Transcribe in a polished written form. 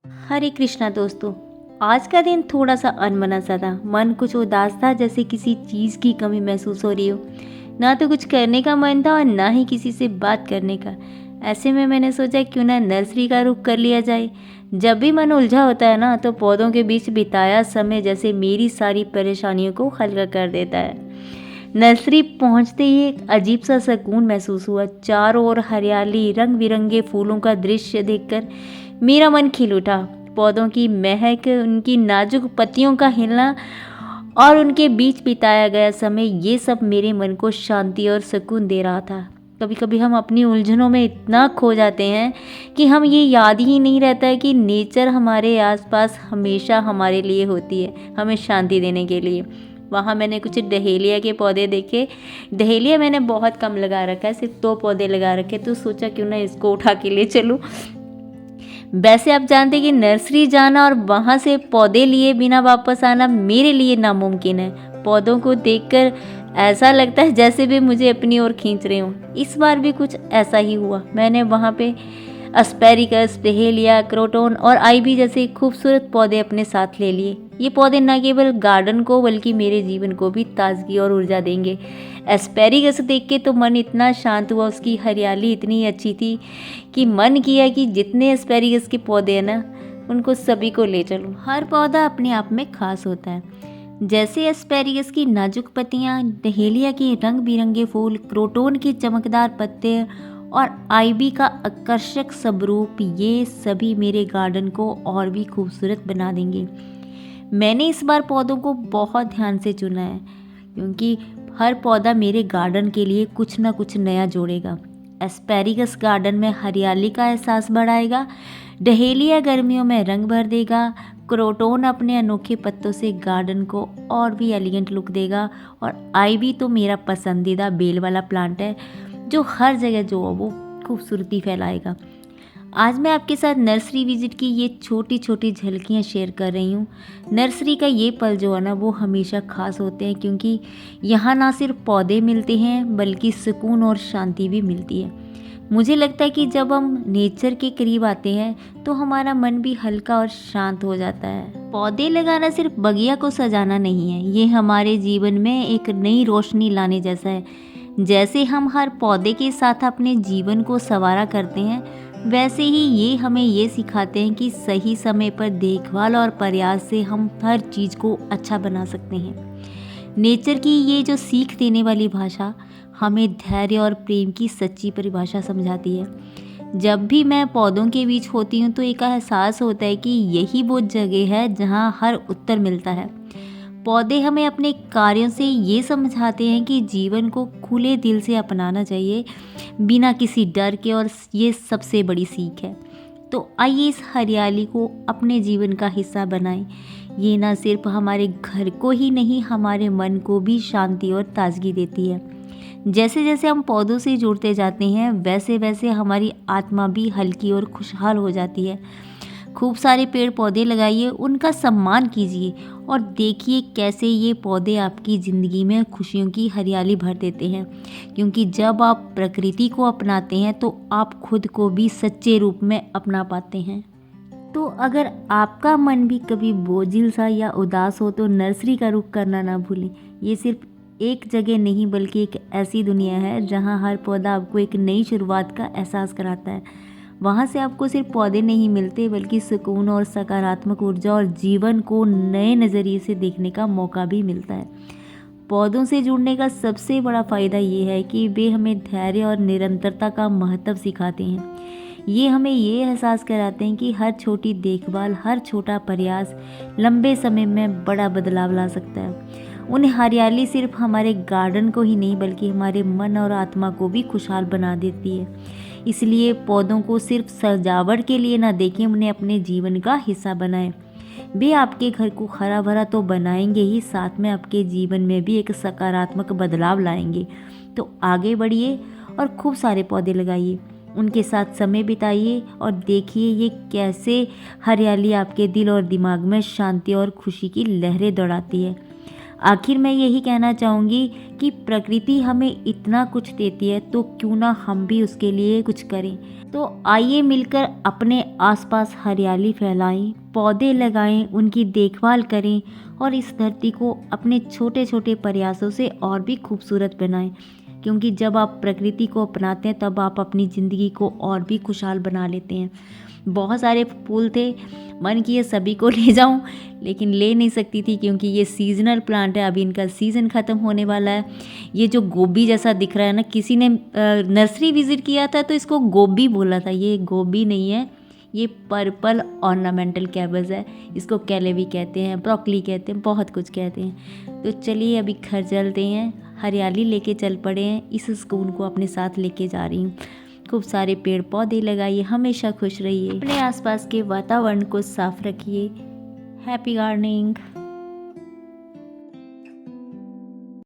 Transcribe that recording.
हरे कृष्णा दोस्तों। आज का दिन थोड़ा सा अनमना सा था। मन कुछ उदास था, जैसे किसी चीज़ की कमी महसूस हो रही हो। ना तो कुछ करने का मन था और ना ही किसी से बात करने का। ऐसे में मैंने सोचा क्यों ना नर्सरी का रुख कर लिया जाए। जब भी मन उलझा होता है ना, तो पौधों के बीच बिताया समय जैसे मेरी सारी परेशानियों को हल्का कर देता है। नर्सरी पहुंचते ही एक अजीब सा सुकून महसूस हुआ। चारों ओर हरियाली, रंग बिरंगे फूलों का दृश्य देखकर मेरा मन खिल उठा। पौधों की महक, उनकी नाजुक पत्तियों का हिलना और उनके बीच बिताया गया समय, ये सब मेरे मन को शांति और सुकून दे रहा था। कभी कभी हम अपनी उलझनों में इतना खो जाते हैं कि हम ये याद ही नहीं रहता है कि नेचर हमारे आसपास हमेशा हमारे लिए होती है, हमें शांति देने के लिए। वहाँ मैंने कुछ डहेलिया के पौधे देखे। डहेलिया मैंने बहुत कम लगा रखा है, सिर्फ 2 पौधे लगा रखे, तो सोचा क्यों ना इसको उठा के ले चलूँ। वैसे आप जानते हैं कि नर्सरी जाना और वहाँ से पौधे लिए बिना वापस आना मेरे लिए नामुमकिन है। पौधों को देखकर ऐसा लगता है जैसे भी मुझे अपनी ओर खींच रहे हों। इस बार भी कुछ ऐसा ही हुआ। मैंने वहाँ पे एस्पेरिगस, डहेलिया, क्रोटोन और आईवी जैसे खूबसूरत पौधे अपने साथ ले लिए। ये पौधे न केवल गार्डन को बल्कि मेरे जीवन को भी ताजगी और ऊर्जा देंगे। एस्पेरिगस देख के तो मन इतना शांत हुआ, उसकी हरियाली इतनी अच्छी थी कि मन किया कि जितने एस्पेरिगस के पौधे हैं ना, उनको सभी को ले चलूं। हर पौधा अपने आप में खास होता है। जैसे एस्पेरिगस की नाजुक पत्तियां, डहेलिया के रंग बिरंगे फूल, क्रोटोन के चमकदार पत्ते और आईवी का आकर्षक स्वरूप, ये सभी मेरे गार्डन को और भी खूबसूरत बना देंगे। मैंने इस बार पौधों को बहुत ध्यान से चुना है, क्योंकि हर पौधा मेरे गार्डन के लिए कुछ ना कुछ नया जोड़ेगा। एस्पेरिगस गार्डन में हरियाली का एहसास बढ़ाएगा, डहेलिया गर्मियों में रंग भर देगा, क्रोटोन अपने अनोखे पत्तों से गार्डन को और भी एलिगेंट लुक देगा, और आईवी तो मेरा पसंदीदा बेल वाला प्लांट है, जो हर जगह जो वो खूबसूरती फैलाएगा। आज मैं आपके साथ नर्सरी विजिट की ये छोटी छोटी झलकियाँ शेयर कर रही हूँ। नर्सरी का ये पल जो है ना, वो हमेशा खास होते हैं, क्योंकि यहाँ ना सिर्फ पौधे मिलते हैं बल्कि सुकून और शांति भी मिलती है। मुझे लगता है कि जब हम नेचर के करीब आते हैं तो हमारा मन भी हल्का और शांत हो जाता है। पौधे लगाना सिर्फ बगिया को सजाना नहीं है, ये हमारे जीवन में एक नई रोशनी लाने जैसा है। जैसे हम हर पौधे के साथ अपने जीवन को संवारा करते हैं, वैसे ही ये हमें ये सिखाते हैं कि सही समय पर देखभाल और प्रयास से हम हर चीज़ को अच्छा बना सकते हैं। नेचर की ये जो सीख देने वाली भाषा हमें धैर्य और प्रेम की सच्ची परिभाषा समझाती है। जब भी मैं पौधों के बीच होती हूँ तो एक एहसास होता है कि यही वो जगह है जहाँ हर उत्तर मिलता है। पौधे हमें अपने कार्यों से ये समझाते हैं कि जीवन को खुले दिल से अपनाना चाहिए, बिना किसी डर के, और ये सबसे बड़ी सीख है। तो आइए इस हरियाली को अपने जीवन का हिस्सा बनाएं। ये ना सिर्फ हमारे घर को ही नहीं, हमारे मन को भी शांति और ताजगी देती है। जैसे जैसे हम पौधों से जुड़ते जाते हैं, वैसे वैसे हमारी आत्मा भी हल्की और खुशहाल हो जाती है। खूब सारे पेड़ पौधे लगाइए, उनका सम्मान कीजिए और देखिए कैसे ये पौधे आपकी ज़िंदगी में खुशियों की हरियाली भर देते हैं। क्योंकि जब आप प्रकृति को अपनाते हैं तो आप खुद को भी सच्चे रूप में अपना पाते हैं। तो अगर आपका मन भी कभी बोझिल सा या उदास हो तो नर्सरी का रुख करना ना भूलें। ये सिर्फ एक जगह नहीं बल्कि एक ऐसी दुनिया है जहाँ हर पौधा आपको एक नई शुरुआत का एहसास कराता है। वहाँ से आपको सिर्फ पौधे नहीं मिलते बल्कि सुकून और सकारात्मक ऊर्जा और जीवन को नए नज़रिए से देखने का मौका भी मिलता है। पौधों से जुड़ने का सबसे बड़ा फ़ायदा ये है कि वे हमें धैर्य और निरंतरता का महत्व सिखाते हैं। ये हमें ये एहसास कराते हैं कि हर छोटी देखभाल, हर छोटा प्रयास लंबे समय में बड़ा बदलाव ला सकता है। उन्हें हरियाली सिर्फ हमारे गार्डन को ही नहीं बल्कि हमारे मन और आत्मा को भी खुशहाल बना देती है। इसलिए पौधों को सिर्फ सजावट के लिए ना देखें, उन्हें अपने जीवन का हिस्सा बनाएं। वे आपके घर को हरा भरा तो बनाएंगे ही, साथ में आपके जीवन में भी एक सकारात्मक बदलाव लाएंगे। तो आगे बढ़िए और खूब सारे पौधे लगाइए, उनके साथ समय बिताइए और देखिए ये कैसे हरियाली आपके दिल और दिमाग में शांति और खुशी की लहरें दौड़ाती है। आखिर मैं यही कहना चाहूँगी कि प्रकृति हमें इतना कुछ देती है तो क्यों ना हम भी उसके लिए कुछ करें। तो आइए मिलकर अपने आसपास हरियाली फैलाएं, पौधे लगाएं, उनकी देखभाल करें और इस धरती को अपने छोटे छोटे प्रयासों से और भी खूबसूरत बनाएं। क्योंकि जब आप प्रकृति को अपनाते हैं तब आप अपनी ज़िंदगी को और भी खुशहाल बना लेते हैं। बहुत सारे फूल थे, मन किए सभी को ले जाऊं, लेकिन ले नहीं सकती थी क्योंकि ये सीजनल प्लांट है, अभी इनका सीज़न ख़त्म होने वाला है। ये जो गोभी जैसा दिख रहा है ना, किसी ने नर्सरी विज़िट किया था तो इसको गोभी बोला था। ये गोभी नहीं है, ये पर्पल ऑर्नामेंटल कैबेज है। इसको कैलेवी कहते हैं, ब्रोकली कहते हैं, बहुत कुछ कहते हैं। तो चलिए अभी घर चलते हैं, हरियाली लेके चल पड़े हैं। इस स्कूल को अपने साथ लेके जा रही हूँ। खूब सारे पेड़ पौधे लगाइए, हमेशा खुश रहिए, अपने आसपास के वातावरण को साफ रखिए। Happy gardening.